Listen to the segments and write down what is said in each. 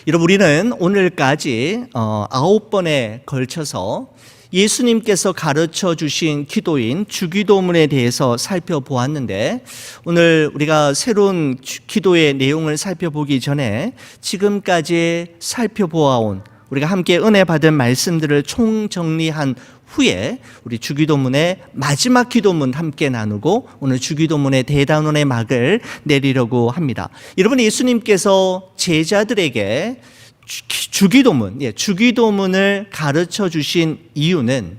여러분, 우리는 오늘까지 9번에 걸쳐서 예수님께서 가르쳐 주신 기도인 주기도문에 대해서 살펴보았는데, 오늘 우리가 새로운 기도의 내용을 살펴보기 전에 지금까지 살펴보아온 우리가 함께 은혜 받은 말씀들을 총정리한 후에 우리 주기도문의 마지막 기도문 함께 나누고 오늘 주기도문의 대단원의 막을 내리려고 합니다. 여러분, 예수님께서 제자들에게 주기도문을 가르쳐 주신 이유는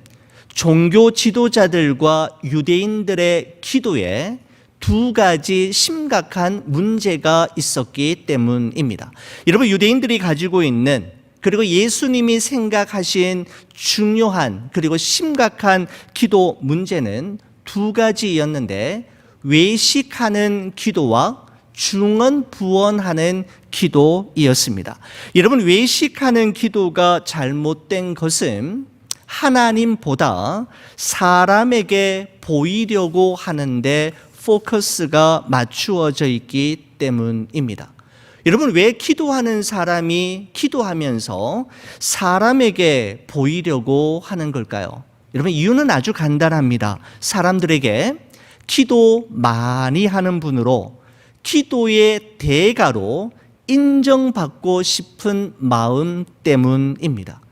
종교 지도자들과 유대인들의 기도에 두 가지 심각한 문제가 있었기 때문입니다. 여러분, 유대인들이 가지고 있는, 그리고 예수님이 생각하신 중요한 그리고 심각한 기도 문제는 두 가지였는데, 외식하는 기도와 중언부언하는 기도이었습니다. 여러분, 외식하는 기도가 잘못된 것은 하나님보다 사람에게 보이려고 하는데 포커스가 맞추어져 있기 때문입니다. 여러분, 왜 기도하는 사람이 기도하면서 사람에게 보이려고 하는 걸까요? 여러분, 이유는 아주 간단합니다. 사람들에게 기도 많이 하는 분으로, 기도의 대가로 인정받고 싶은 마음 때문입니다.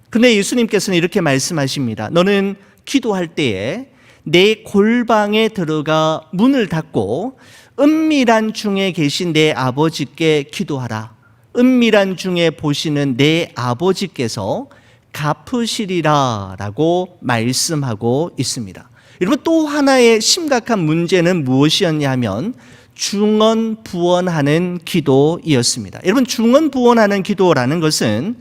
근데 예수님께서는 이렇게 말씀하십니다. 너는 기도할 때에 내 골방에 들어가 문을 닫고 은밀한 중에 계신 내 아버지께 기도하라. 은밀한 중에 보시는 내 아버지께서 갚으시리라 라고 말씀하고 있습니다. 여러분, 또 하나의 심각한 문제는 무엇이었냐면 중언부언하는 기도이었습니다. 여러분, 중언부언하는 기도라는 것은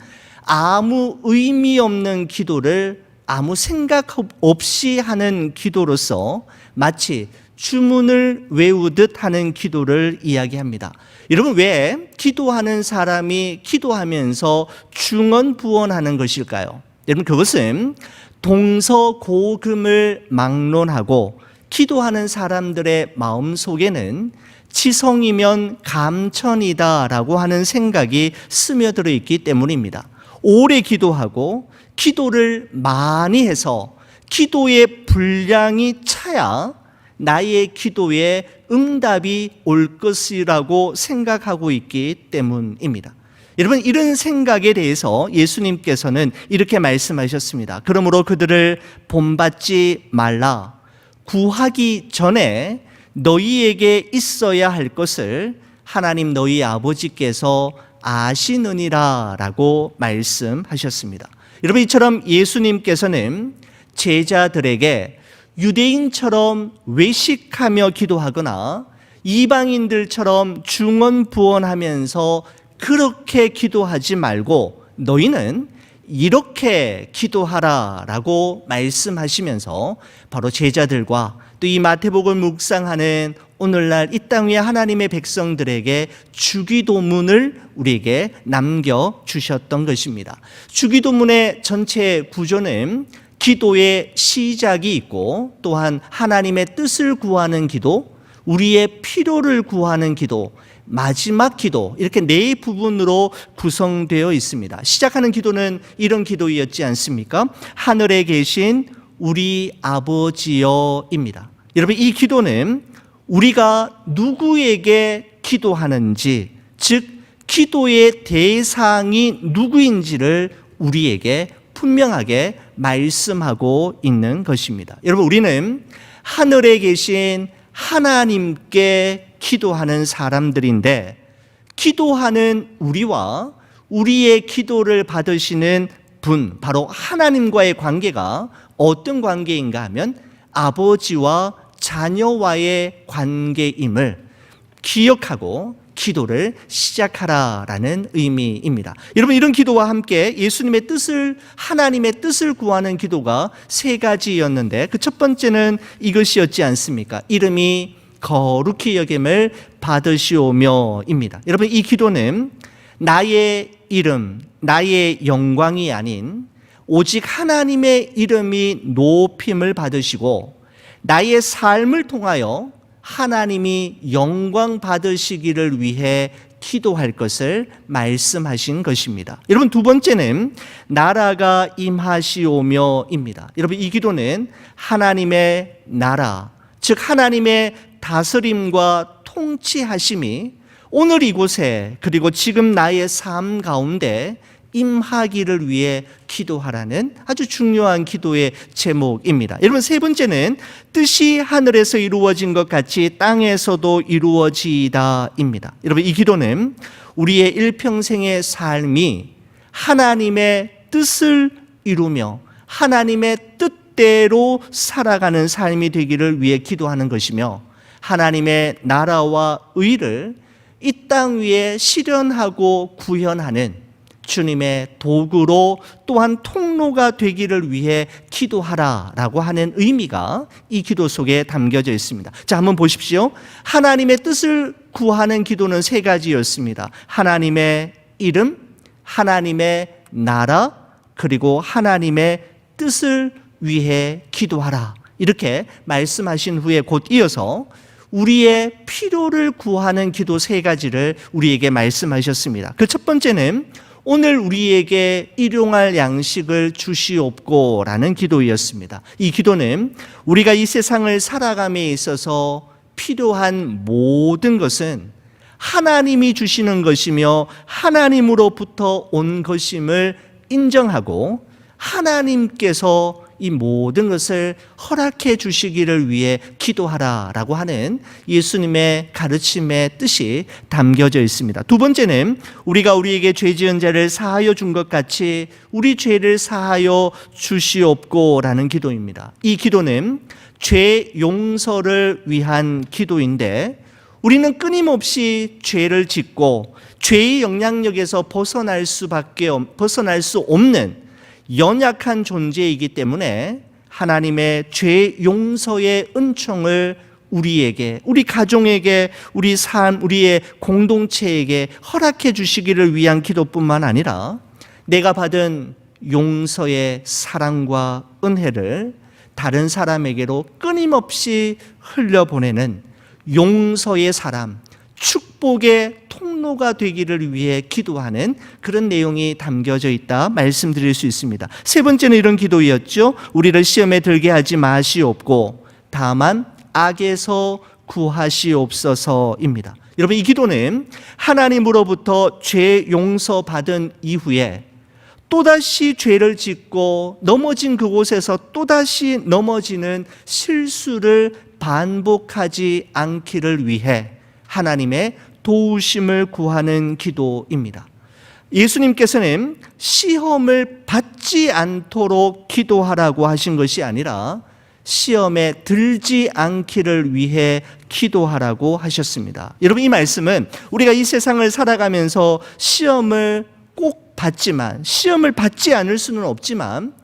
아무 의미 없는 기도를 아무 생각 없이 하는 기도로서 마치 주문을 외우듯 하는 기도를 이야기합니다. 여러분, 왜 기도하는 사람이 기도하면서 중언부언하는 것일까요? 여러분, 그것은 동서고금을 막론하고 기도하는 사람들의 마음속에는 치성이면 감천이다라고 하는 생각이 스며들어 있기 때문입니다. 오래 기도하고 기도를 많이 해서 기도의 분량이 차야 나의 기도에 응답이 올 것이라고 생각하고 있기 때문입니다. 여러분, 이런 생각에 대해서 예수님께서는 이렇게 말씀하셨습니다. 그러므로 그들을 본받지 말라. 구하기 전에 너희에게 있어야 할 것을 하나님 너희 아버지께서 아시느니라 라고 말씀하셨습니다. 여러분, 이처럼 예수님께서는 제자들에게 유대인처럼 외식하며 기도하거나 이방인들처럼 중언부언하면서 그렇게 기도하지 말고 너희는 이렇게 기도하라 라고 말씀하시면서 바로 제자들과 또 이 마태복음 묵상하는 오늘날 이 땅 위에 하나님의 백성들에게 주기도문을 우리에게 남겨주셨던 것입니다. 주기도문의 전체 구조는 기도의 시작이 있고, 또한 하나님의 뜻을 구하는 기도, 우리의 필요를 구하는 기도, 마지막 기도, 이렇게 네 부분으로 구성되어 있습니다. 시작하는 기도는 이런 기도였지 않습니까? 하늘에 계신 우리 아버지여입니다. 여러분, 이 기도는 우리가 누구에게 기도하는지, 즉 기도의 대상이 누구인지를 우리에게 분명하게 말씀하고 있는 것입니다. 여러분, 우리는 하늘에 계신 하나님께 기도하는 사람들인데, 기도하는 우리와 우리의 기도를 받으시는 분, 바로 하나님과의 관계가 어떤 관계인가 하면 아버지와 자녀와의 관계임을 기억하고 기도를 시작하라라는 의미입니다. 여러분, 이런 기도와 함께 예수님의 뜻을, 하나님의 뜻을 구하는 기도가 세 가지였는데, 그 첫 번째는 이것이었지 않습니까? 이름이 거룩히 여김을 받으시오며입니다. 여러분, 이 기도는 나의 이름, 나의 영광이 아닌 오직 하나님의 이름이 높임을 받으시고 나의 삶을 통하여 하나님이 영광 받으시기를 위해 기도할 것을 말씀하신 것입니다. 여러분, 두 번째는 나라가 임하시오며입니다. 여러분, 이 기도는 하나님의 나라, 즉 하나님의 다스림과 통치하심이 오늘 이곳에 그리고 지금 나의 삶 가운데 임하기를 위해 기도하라는 아주 중요한 기도의 제목입니다. 여러분, 세 번째는 뜻이 하늘에서 이루어진 것 같이 땅에서도 이루어지이다입니다. 여러분, 이 기도는 우리의 일평생의 삶이 하나님의 뜻을 이루며 하나님의 뜻대로 살아가는 삶이 되기를 위해 기도하는 것이며, 하나님의 나라와 의를 이 땅 위에 실현하고 구현하는 주님의 도구로 또한 통로가 되기를 위해 기도하라라고 하는 의미가 이 기도 속에 담겨져 있습니다. 자, 한번 보십시오. 하나님의 뜻을 구하는 기도는 세 가지였습니다. 하나님의 이름, 하나님의 나라, 그리고 하나님의 뜻을 위해 기도하라, 이렇게 말씀하신 후에 곧 이어서 우리의 필요를 구하는 기도 세 가지를 우리에게 말씀하셨습니다. 그 첫 번째는 오늘 우리에게 일용할 양식을 주시옵고라는 기도였습니다. 이 기도는 우리가 이 세상을 살아감에 있어서 필요한 모든 것은 하나님이 주시는 것이며 하나님으로부터 온 것임을 인정하고 하나님께서 이 모든 것을 허락해 주시기를 위해 기도하라라고 하는 예수님의 가르침의 뜻이 담겨져 있습니다. 두 번째는 우리가 우리에게 죄 지은 자를 사하여 준 것 같이 우리 죄를 사하여 주시옵고라는 기도입니다. 이 기도는 죄 용서를 위한 기도인데, 우리는 끊임없이 죄를 짓고 죄의 영향력에서 벗어날 수 없는 연약한 존재이기 때문에 하나님의 죄 용서의 은총을 우리에게, 우리 가정에게, 우리 삶, 우리의 공동체에게 허락해 주시기를 위한 기도뿐만 아니라 내가 받은 용서의 사랑과 은혜를 다른 사람에게로 끊임없이 흘려보내는 용서의 사람, 축복의 통로가 되기를 위해 기도하는 그런 내용이 담겨져 있다 말씀드릴 수 있습니다. 세 번째는 이런 기도였죠. 우리를 시험에 들게 하지 마시옵고 다만 악에서 구하시옵소서입니다. 여러분, 이 기도는 하나님으로부터 죄 용서받은 이후에 또다시 죄를 짓고 넘어진 그곳에서 또다시 넘어지는 실수를 반복하지 않기를 위해 하나님의 도우심을 구하는 기도입니다. 예수님께서는 시험을 받지 않도록 기도하라고 하신 것이 아니라 시험에 들지 않기를 위해 기도하라고 하셨습니다. 여러분, 이 말씀은 우리가 이 세상을 살아가면서 시험을 꼭 받지만, 시험을 받지 않을 수는 없지만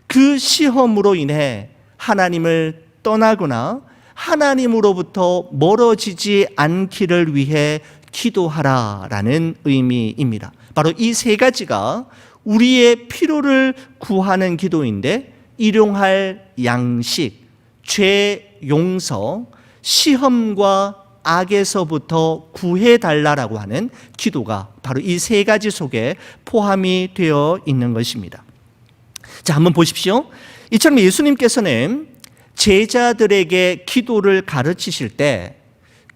그 시험으로 인해 하나님을 떠나거나 하나님으로부터 멀어지지 않기를 위해 기도하라라는 의미입니다. 바로 이 세 가지가 우리의 필요를 구하는 기도인데, 일용할 양식, 죄 용서, 시험과 악에서부터 구해달라라고 하는 기도가 바로 이 세 가지 속에 포함이 되어 있는 것입니다. 자, 한번 보십시오. 이처럼 예수님께서는 제자들에게 기도를 가르치실 때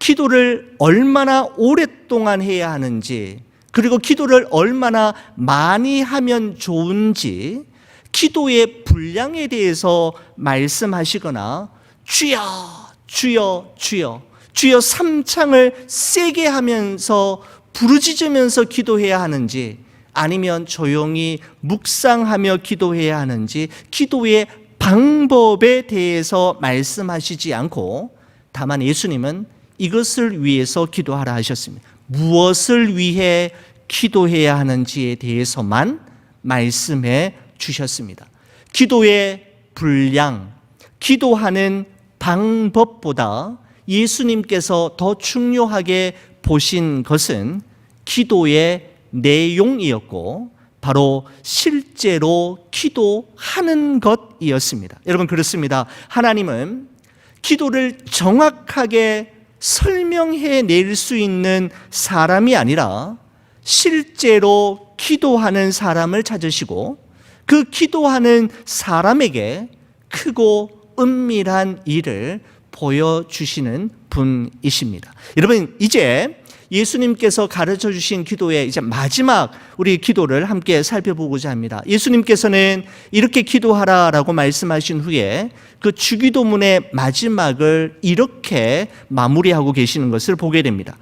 기도를 얼마나 오랫동안 해야 하는지, 그리고 기도를 얼마나 많이 하면 좋은지 기도의 분량에 대해서 말씀하시거나 주여 주여 주여 주여 삼창을 세게 하면서 부르짖으면서 기도해야 하는지, 아니면 조용히 묵상하며 기도해야 하는지 기도의 방법에 대해서 말씀하시지 않고, 다만 예수님은 이것을 위해서 기도하라 하셨습니다. 무엇을 위해 기도해야 하는지에 대해서만 말씀해 주셨습니다. 기도의 분량, 기도하는 방법보다 예수님께서 더 중요하게 보신 것은 기도의 내용이었고, 바로 실제로 기도하는 것이었습니다. 여러분, 그렇습니다. 하나님은 기도를 정확하게 설명해낼 수 있는 사람이 아니라 실제로 기도하는 사람을 찾으시고 그 기도하는 사람에게 크고 은밀한 일을 보여주시는 분이십니다. 여러분, 이제 예수님께서 가르쳐 주신 기도의 이제 마지막 우리 기도를 함께 살펴보고자 합니다. 예수님께서는 이렇게 기도하라라고 말씀하신 후에 그 주기도문의 마지막을 이렇게 마무리하고 계시는 것을 보게 됩니다.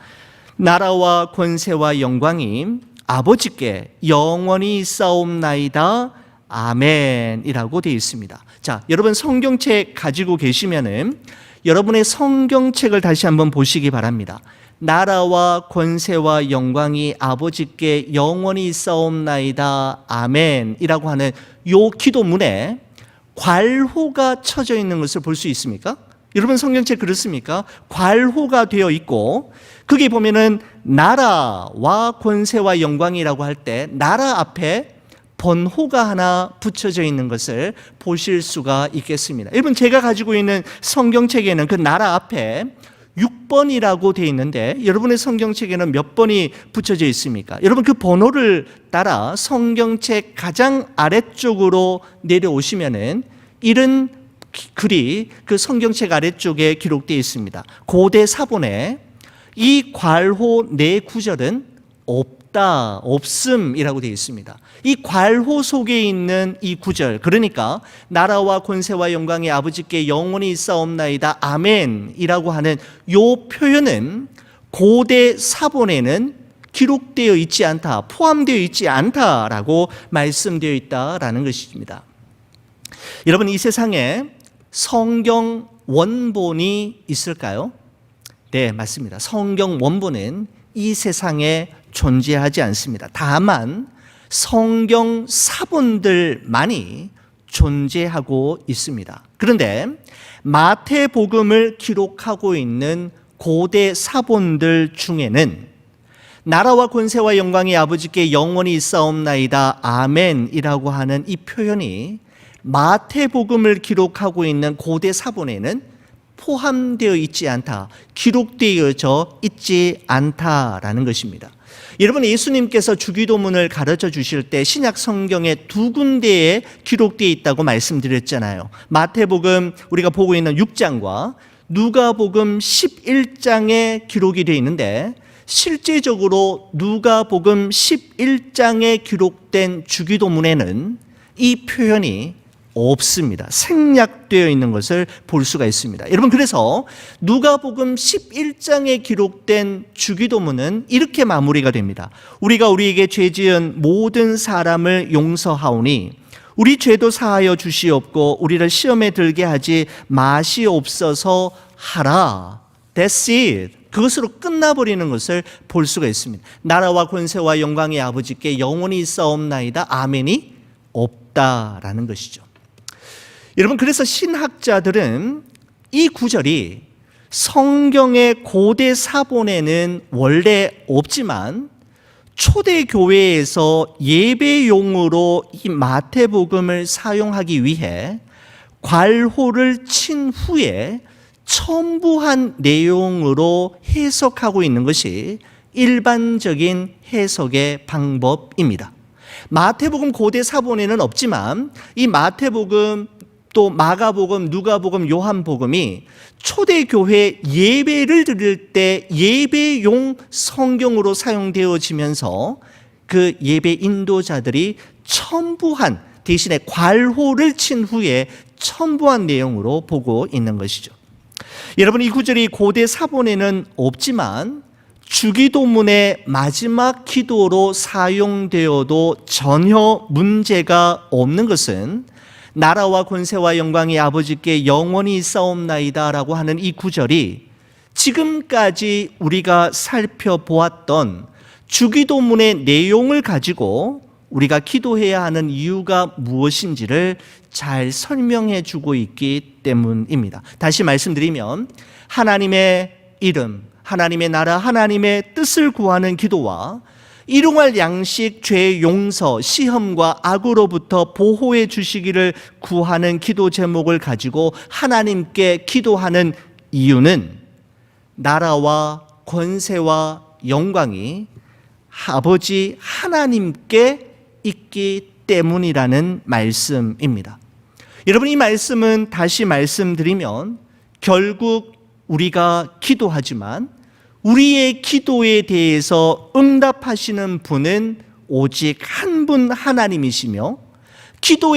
나라와 권세와 영광이 아버지께 영원히 있사옵나이다. 아멘이라고 되어 있습니다. 자, 여러분 성경책 가지고 계시면은 여러분의 성경책을 다시 한번 보시기 바랍니다. 나라와 권세와 영광이 아버지께 영원히 있사옵나이다. 아멘이라고 하는 요 기도문에 괄호가 쳐져 있는 것을 볼 수 있습니까? 여러분 성경책 그렇습니까? 괄호가 되어 있고 거기 보면은 나라와 권세와 영광이라고 할 때 나라 앞에 번호가 하나 붙여져 있는 것을 보실 수가 있겠습니다. 여러분 제가 가지고 있는 성경책에는 그 나라 앞에 6번이라고 되어 있는데 여러분의 성경책에는 몇 번이 붙여져 있습니까? 여러분 그 번호를 따라 성경책 가장 아래쪽으로 내려오시면은 이런 글이 그 성경책 아래쪽에 기록되어 있습니다. 고대 사본에 이 괄호 네 구절은 없다, 없음이라고 되어 있습니다. 이 괄호 속에 있는 이 구절, 그러니까 나라와 권세와 영광이 아버지께 영원히 있사옵나이다. 아멘이라고 하는 이 표현은 고대 사본에는 기록되어 있지 않다, 포함되어 있지 않다라고 말씀되어 있다라는 것입니다. 여러분 이 세상에 성경 원본이 있을까요? 네, 맞습니다. 성경 원본은 이 세상에 존재하지 않습니다. 다만 성경 사본들만이 존재하고 있습니다. 그런데 마태복음을 기록하고 있는 고대 사본들 중에는 나라와 권세와 영광이 아버지께 영원히 있사옵나이다. 아멘이라고 하는 이 표현이 마태복음을 기록하고 있는 고대 사본에는 포함되어 있지 않다, 기록되어져 있지 않다라는 것입니다. 여러분 예수님께서 주기도문을 가르쳐 주실 때 신약 성경에 두 군데에 기록되어 있다고 말씀드렸잖아요. 마태복음 우리가 보고 있는 6장과 누가복음 11장에 기록이 되어 있는데 실제적으로 누가복음 11장에 기록된 주기도문에는 이 표현이 없습니다. 생략되어 있는 것을 볼 수가 있습니다. 여러분 그래서 누가복음 11장에 기록된 주기도문은 이렇게 마무리가 됩니다. 우리가 우리에게 죄 지은 모든 사람을 용서하오니 우리 죄도 사하여 주시옵고 우리를 시험에 들게 하지 마시옵소서 하라. That's it. 그것으로 끝나버리는 것을 볼 수가 있습니다. 나라와 권세와 영광의 아버지께 영원히 있사옵나이다. 아멘이 없다라는 것이죠. 여러분 그래서 신학자들은 이 구절이 성경의 고대 사본에는 원래 없지만 초대 교회에서 예배용으로 이 마태복음을 사용하기 위해 괄호를 친 후에 첨부한 내용으로 해석하고 있는 것이 일반적인 해석의 방법입니다. 마태복음 고대 사본에는 없지만 이 마태복음 또 마가복음, 누가복음, 요한복음이 초대교회 예배를 드릴 때 예배용 성경으로 사용되어지면서 그 예배 인도자들이 첨부한 대신에 괄호를 친 후에 첨부한 내용으로 보고 있는 것이죠. 여러분 이 구절이 고대 사본에는 없지만 주기도문의 마지막 기도로 사용되어도 전혀 문제가 없는 것은 나라와 권세와 영광이 아버지께 영원히 있사옵나이다 라고 하는 이 구절이 지금까지 우리가 살펴보았던 주기도문의 내용을 가지고 우리가 기도해야 하는 이유가 무엇인지를 잘 설명해 주고 있기 때문입니다. 다시 말씀드리면 하나님의 이름, 하나님의 나라, 하나님의 뜻을 구하는 기도와 일용할 양식, 죄 용서, 시험과 악으로부터 보호해 주시기를 구하는 기도 제목을 가지고 하나님께 기도하는 이유는 나라와 권세와 영광이 아버지 하나님께 있기 때문이라는 말씀입니다. 여러분, 이 말씀은 다시 말씀드리면 결국 우리가 기도하지만 우리의 기도에 대해서 응답하시는 분은 오직 한 분 하나님이시며 기도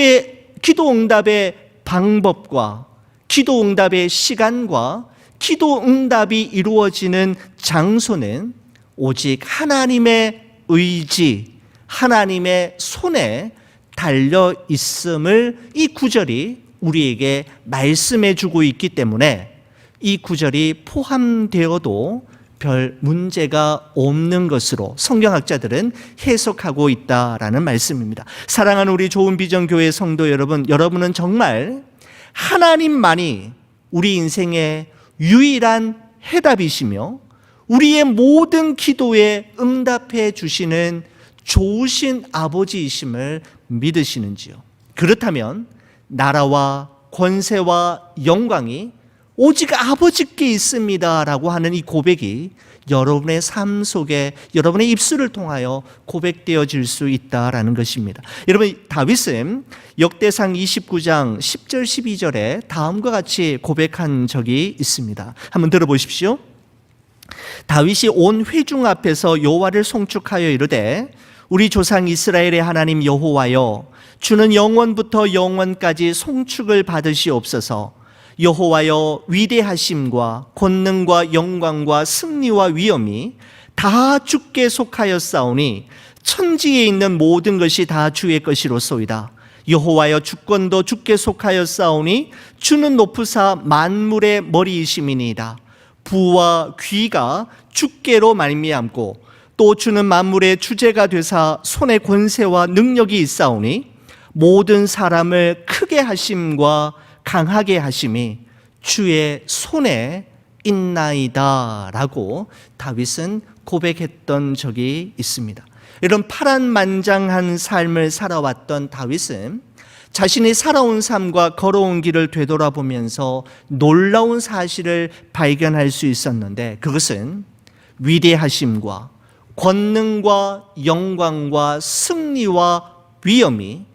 응답의 방법과 기도 응답의 시간과 기도 응답이 이루어지는 장소는 오직 하나님의 의지, 하나님의 손에 달려 있음을 이 구절이 우리에게 말씀해 주고 있기 때문에 이 구절이 포함되어도 별 문제가 없는 것으로 성경학자들은 해석하고 있다라는 말씀입니다. 사랑하는 우리 좋은 비전 교회 성도 여러분, 여러분은 정말 하나님만이 우리 인생의 유일한 해답이시며 우리의 모든 기도에 응답해 주시는 좋으신 아버지이심을 믿으시는지요? 그렇다면 나라와 권세와 영광이 오직 아버지께 있습니다라고 하는 이 고백이 여러분의 삶 속에 여러분의 입술을 통하여 고백되어질 수 있다라는 것입니다. 여러분, 다윗은 역대상 29장 10절 12절에 다음과 같이 고백한 적이 있습니다. 한번 들어보십시오. 다윗이 온 회중 앞에서 여호와를 송축하여 이르되 우리 조상 이스라엘의 하나님 여호와여, 주는 영원부터 영원까지 송축을 받으시옵소서. 여호와여, 위대하심과 권능과 영광과 승리와 위엄이 다 주께 속하였사오니 천지에 있는 모든 것이 다 주의 것이로소이다. 여호와여, 주권도 주께 속하였사오니 주는 높으사 만물의 머리이심이니이다. 부와 귀가 주께로 말미암고 또 주는 만물의 주제가 되사 손에 권세와 능력이 있사오니 모든 사람을 크게 하심과 강하게 하심이 주의 손에 있나이다 라고 다윗은 고백했던 적이 있습니다. 이런 파란만장한 삶을 살아왔던 다윗은 자신이 살아온 삶과 걸어온 길을 되돌아보면서 놀라운 사실을 발견할 수 있었는데, 그것은 위대하심과 권능과 영광과 승리와 위엄이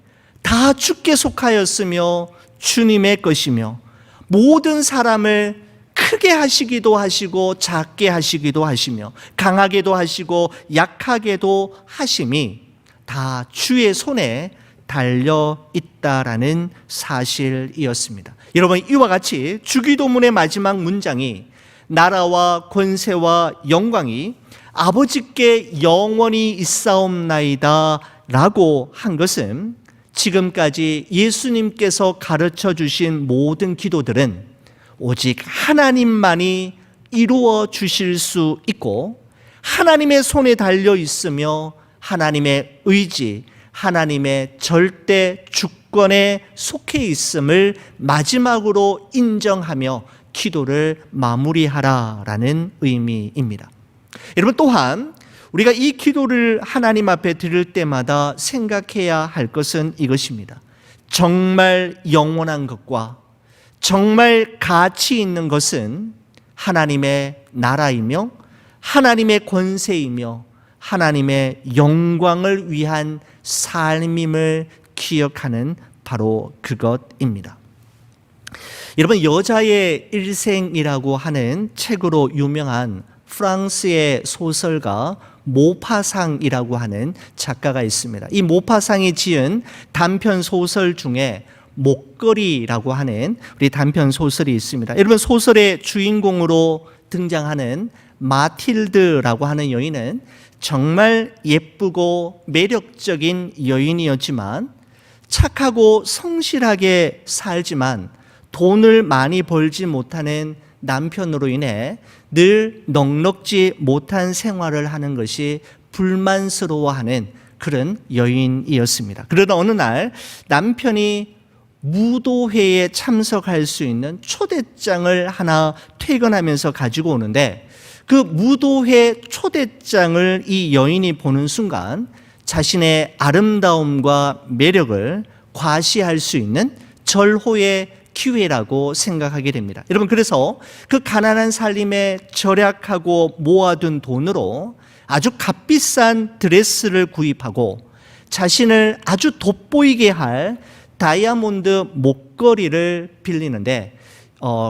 다 주께 속하였으며 주님의 것이며 모든 사람을 크게 하시기도 하시고 작게 하시기도 하시며 강하게도 하시고 약하게도 하심이 다 주의 손에 달려 있다라는 사실이었습니다. 여러분, 이와 같이 주기도문의 마지막 문장이 나라와 권세와 영광이 아버지께 영원히 있사옵나이다 라고 한 것은 지금까지 예수님께서 가르쳐 주신 모든 기도들은 오직 하나님만이 이루어 주실 수 있고 하나님의 손에 달려 있으며 하나님의 의지, 하나님의 절대 주권에 속해 있음을 마지막으로 인정하며 기도를 마무리하라라는 의미입니다. 여러분, 또한 우리가 이 기도를 하나님 앞에 드릴 때마다 생각해야 할 것은 이것입니다. 정말 영원한 것과 정말 가치 있는 것은 하나님의 나라이며 하나님의 권세이며 하나님의 영광을 위한 삶임을 기억하는 바로 그것입니다. 여러분, 여자의 일생이라고 하는 책으로 유명한 프랑스의 소설가 모파상이라고 하는 작가가 있습니다. 이 모파상이 지은 단편 소설 중에 목걸이라고 하는 우리 단편 소설이 있습니다. 여러분, 소설의 주인공으로 등장하는 마틸드라고 하는 여인은 정말 예쁘고 매력적인 여인이었지만 착하고 성실하게 살지만 돈을 많이 벌지 못하는 남편으로 인해 늘 넉넉지 못한 생활을 하는 것이 불만스러워하는 그런 여인이었습니다. 그러다 어느 날 남편이 무도회에 참석할 수 있는 초대장을 하나 퇴근하면서 가지고 오는데, 그 무도회 초대장을 이 여인이 보는 순간 자신의 아름다움과 매력을 과시할 수 있는 절호의 기회라고 생각하게 됩니다. 여러분, 그래서 그 가난한 살림에 절약하고 모아둔 돈으로 아주 값비싼 드레스를 구입하고 자신을 아주 돋보이게 할 다이아몬드 목걸이를 빌리는데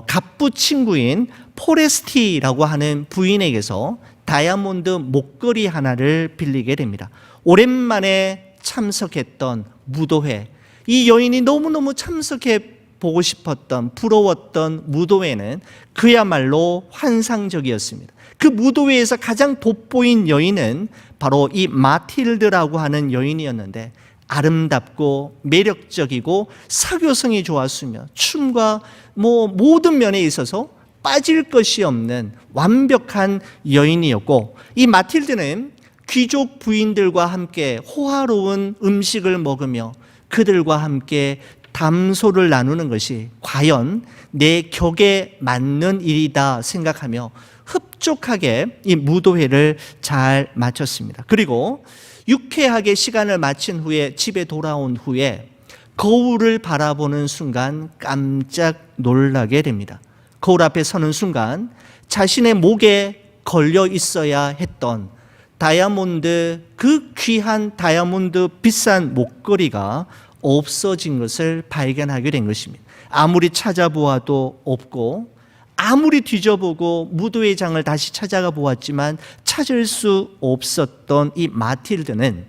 갑부 친구인 포레스티라고 하는 부인에게서 다이아몬드 목걸이 하나를 빌리게 됩니다. 오랜만에 참석했던 무도회, 이 여인이 너무너무 참석해 보고 싶었던, 부러웠던 무도회는 그야말로 환상적이었습니다. 그 무도회에서 가장 돋보인 여인은 바로 이 마틸드라고 하는 여인이었는데, 아름답고 매력적이고 사교성이 좋았으며 춤과 모든 면에 있어서 빠질 것이 없는 완벽한 여인이었고, 이 마틸드는 귀족 부인들과 함께 호화로운 음식을 먹으며 그들과 함께 담소를 나누는 것이 과연 내 격에 맞는 일이다 생각하며 흡족하게 이 무도회를 잘 마쳤습니다. 그리고 유쾌하게 시간을 마친 후에 집에 돌아온 후에 거울을 바라보는 순간 깜짝 놀라게 됩니다. 거울 앞에 서는 순간 자신의 목에 걸려 있어야 했던 다이아몬드, 그 귀한 다이아몬드 비싼 목걸이가 없어진 것을 발견하게 된 것입니다. 아무리 찾아보아도 없고, 아무리 뒤져보고 무도회장을 다시 찾아가 보았지만 찾을 수 없었던 이 마틸드는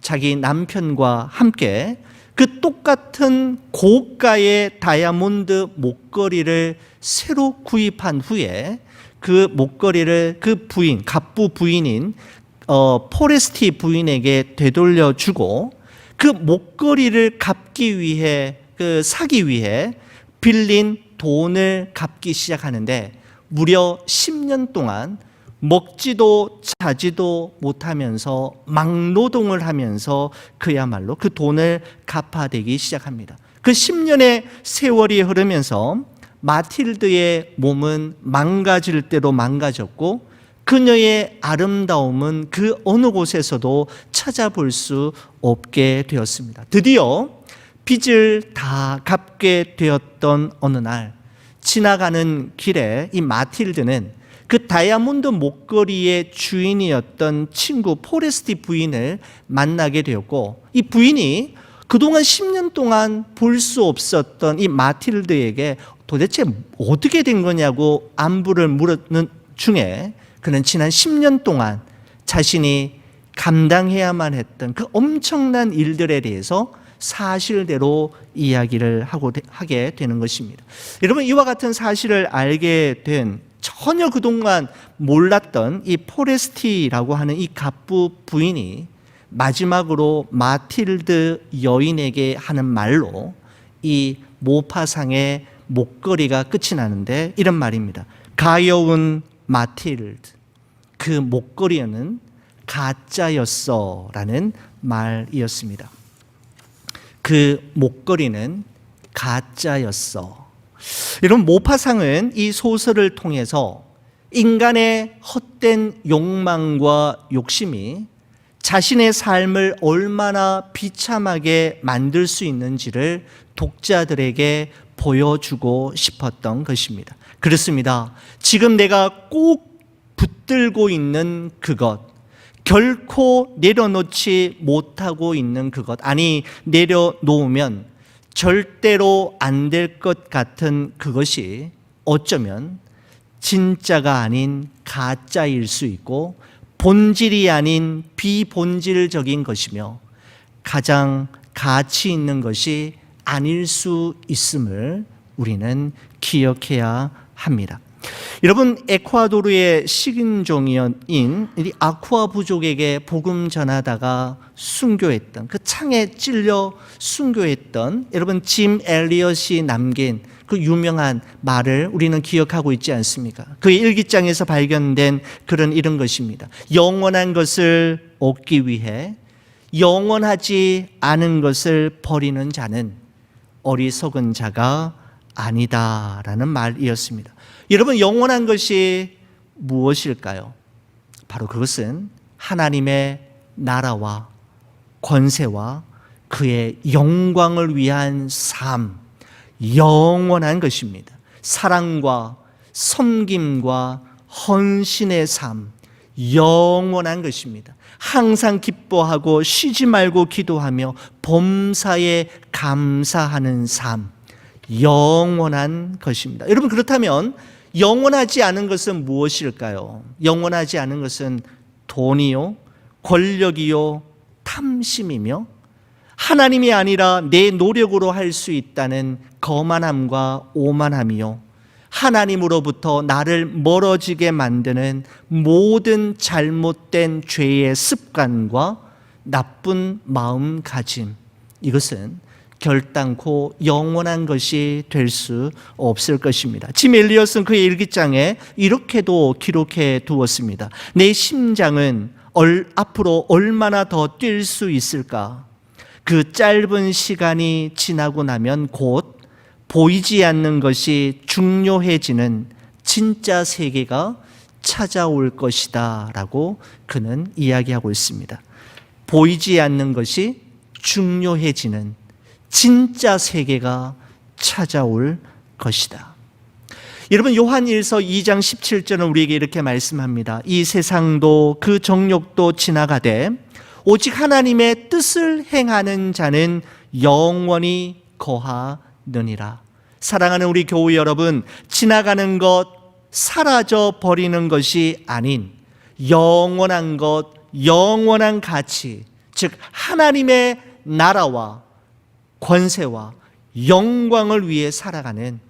자기 남편과 함께 그 똑같은 고가의 다이아몬드 목걸이를 새로 구입한 후에 그 목걸이를 그 부인, 갑부 부인인 포레스티 부인에게 되돌려주고 그 목걸이를 갚기 위해, 사기 위해 빌린 돈을 갚기 시작하는데, 무려 10년 동안 먹지도 자지도 못하면서 막노동을 하면서 그야말로 그 돈을 갚아대기 시작합니다. 그 10년의 세월이 흐르면서 마틸드의 몸은 망가질 대로 망가졌고, 그녀의 아름다움은 그 어느 곳에서도 찾아볼 수 없게 되었습니다. 드디어 빚을 다 갚게 되었던 어느 날, 지나가는 길에 이 마틸드는 그 다이아몬드 목걸이의 주인이었던 친구 포레스티 부인을 만나게 되었고, 이 부인이 그동안 10년 동안 볼 수 없었던 이 마틸드에게 도대체 어떻게 된 거냐고 안부를 물었는 중에, 그는 지난 10년 동안 자신이 감당해야만 했던 그 엄청난 일들에 대해서 사실대로 이야기를 하게 되는 것입니다. 여러분, 이와 같은 사실을 알게 된, 전혀 그동안 몰랐던 이 포레스티라고 하는 이 갑부 부인이 마지막으로 마틸드 여인에게 하는 말로 이 모파상의 목걸이가 끝이 나는데 이런 말입니다. 가여운 마틸드, 그 목걸이는 가짜였어 라는 말이었습니다. 그 목걸이는 가짜였어. 여러분, 모파상은 이 소설을 통해서 인간의 헛된 욕망과 욕심이 자신의 삶을 얼마나 비참하게 만들 수 있는지를 독자들에게 보여주고 싶었던 것입니다. 그렇습니다. 지금 내가 꼭 붙들고 있는 그것, 결코 내려놓지 못하고 있는 그것, 아니 내려놓으면 절대로 안 될 것 같은 그것이 어쩌면 진짜가 아닌 가짜일 수 있고, 본질이 아닌 비본질적인 것이며 가장 가치 있는 것이 아닐 수 있음을 우리는 기억해야 합니다. 여러분, 에콰도르의 식인종인 이 아쿠아 부족에게 복음 전하다가 순교했던, 그 창에 찔려 순교했던 여러분 짐 엘리엇이 남긴 그 유명한 말을 우리는 기억하고 있지 않습니까? 그의 일기장에서 발견된 글은 이런 것입니다. 영원한 것을 얻기 위해 영원하지 않은 것을 버리는 자는 어리석은 자가 아니다라는 말이었습니다. 여러분, 영원한 것이 무엇일까요? 바로 그것은 하나님의 나라와 권세와 그의 영광을 위한 삶, 영원한 것입니다. 사랑과 섬김과 헌신의 삶, 영원한 것입니다. 항상 기뻐하고 쉬지 말고 기도하며 범사에 감사하는 삶, 영원한 것입니다. 여러분, 그렇다면 영원하지 않은 것은 무엇일까요? 영원하지 않은 것은 돈이요, 권력이요, 탐심이며 하나님이 아니라 내 노력으로 할 수 있다는 거만함과 오만함이요, 하나님으로부터 나를 멀어지게 만드는 모든 잘못된 죄의 습관과 나쁜 마음가짐, 이것은 결단코 영원한 것이 될 수 없을 것입니다. 짐 엘리엇은 그의 일기장에 이렇게도 기록해 두었습니다. 내 심장은 앞으로 얼마나 더 뛸 수 있을까? 그 짧은 시간이 지나고 나면 곧 보이지 않는 것이 중요해지는 진짜 세계가 찾아올 것이다 라고 그는 이야기하고 있습니다. 보이지 않는 것이 중요해지는 진짜 세계가 찾아올 것이다. 여러분, 요한일서 2장 17절은 우리에게 이렇게 말씀합니다. 이 세상도 그 정욕도 지나가되 오직 하나님의 뜻을 행하는 자는 영원히 거하느니라. 사랑하는 우리 교우 여러분, 지나가는 것, 사라져 버리는 것이 아닌 영원한 것, 영원한 가치, 즉 하나님의 나라와 권세와 영광을 위해 살아가는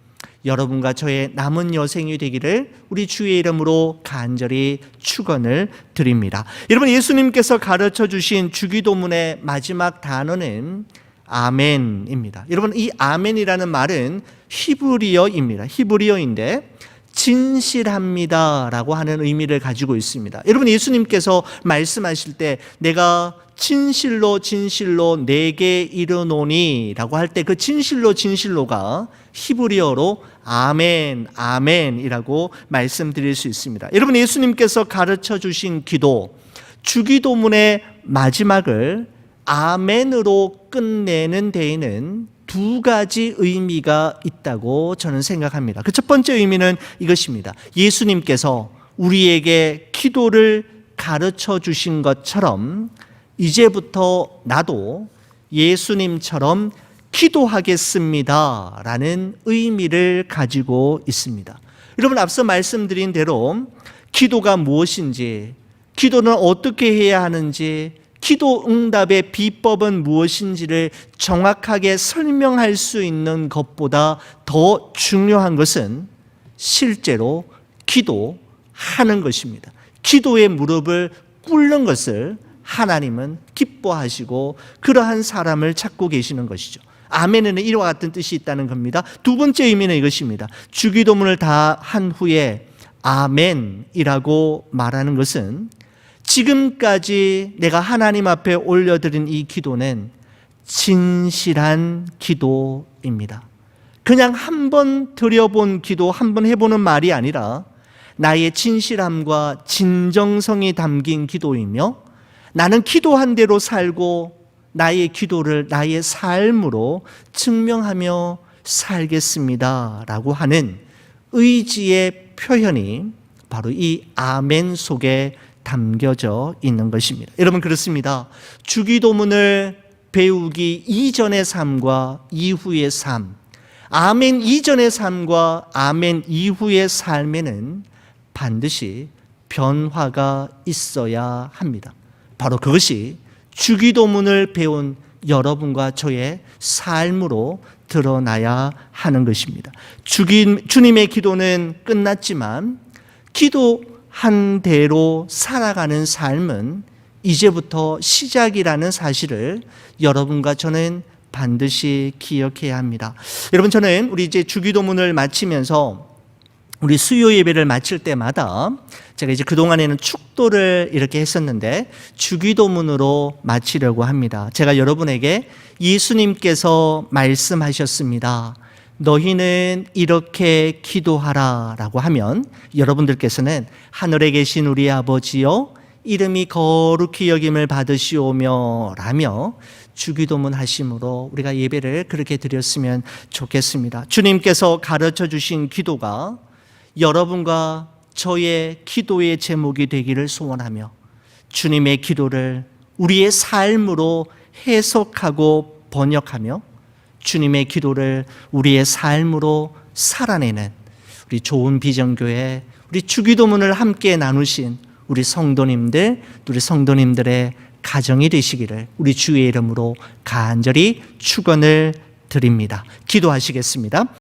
여러분과 저의 남은 여생이 되기를 우리 주의 이름으로 간절히 축원을 드립니다. 여러분, 예수님께서 가르쳐 주신 주기도문의 마지막 단어는 아멘입니다. 여러분, 이 아멘이라는 말은 히브리어입니다. 히브리어인데 진실합니다라고 하는 의미를 가지고 있습니다. 여러분, 예수님께서 말씀하실 때 내가 진실로 진실로 내게 이르노니라고 할 때 그 진실로가 히브리어로 아멘, 아멘이라고 말씀드릴 수 있습니다. 여러분, 예수님께서 가르쳐 주신 기도, 주기도문의 마지막을 아멘으로 끝내는 데에는 두 가지 의미가 있다고 저는 생각합니다. 그 첫 번째 의미는 이것입니다. 예수님께서 우리에게 기도를 가르쳐 주신 것처럼 이제부터 나도 예수님처럼 기도하겠습니다 라는 의미를 가지고 있습니다. 여러분, 앞서 말씀드린 대로 기도가 무엇인지, 기도는 어떻게 해야 하는지, 기도 응답의 비법은 무엇인지를 정확하게 설명할 수 있는 것보다 더 중요한 것은 실제로 기도하는 것입니다. 기도의 무릎을 꿇는 것을 하나님은 기뻐하시고 그러한 사람을 찾고 계시는 것이죠. 아멘에는 이와 같은 뜻이 있다는 겁니다. 두 번째 의미는 이것입니다. 주기도문을 다 한 후에 아멘이라고 말하는 것은 지금까지 내가 하나님 앞에 올려드린 이 기도는 진실한 기도입니다. 그냥 한 번 드려본 기도, 한 번 해보는 말이 아니라 나의 진실함과 진정성이 담긴 기도이며 나는 기도한 대로 살고 나의 기도를 나의 삶으로 증명하며 살겠습니다 라고 하는 의지의 표현이 바로 이 아멘 속에 담겨져 있는 것입니다. 여러분, 그렇습니다. 주기도문을 배우기 이전의 삶과 이후의 삶, 아멘 이전의 삶과 아멘 이후의 삶에는 반드시 변화가 있어야 합니다. 바로 그것이 주기도문을 배운 여러분과 저의 삶으로 드러나야 하는 것입니다. 주님의 기도는 끝났지만 기도한 대로 살아가는 삶은 이제부터 시작이라는 사실을 여러분과 저는 반드시 기억해야 합니다. 여러분, 저는 우리 이제 주기도문을 마치면서 우리 수요 예배를 마칠 때마다 제가 이제 그동안에는 축도를 이렇게 했었는데 주기도문으로 마치려고 합니다. 제가 여러분에게 예수님께서 말씀하셨습니다. 너희는 이렇게 기도하라 라고 하면 여러분들께서는 하늘에 계신 우리 아버지여 이름이 거룩히 여김을 받으시오며 라며 주기도문 하심으로 우리가 예배를 그렇게 드렸으면 좋겠습니다. 주님께서 가르쳐 주신 기도가 여러분과 저의 기도의 제목이 되기를 소원하며 주님의 기도를 우리의 삶으로 해석하고 번역하며 주님의 기도를 우리의 삶으로 살아내는 우리 좋은 비전교회, 우리 주기도문을 함께 나누신 우리 성도님들의 가정이 되시기를 우리 주의 이름으로 간절히 축원을 드립니다. 기도하시겠습니다.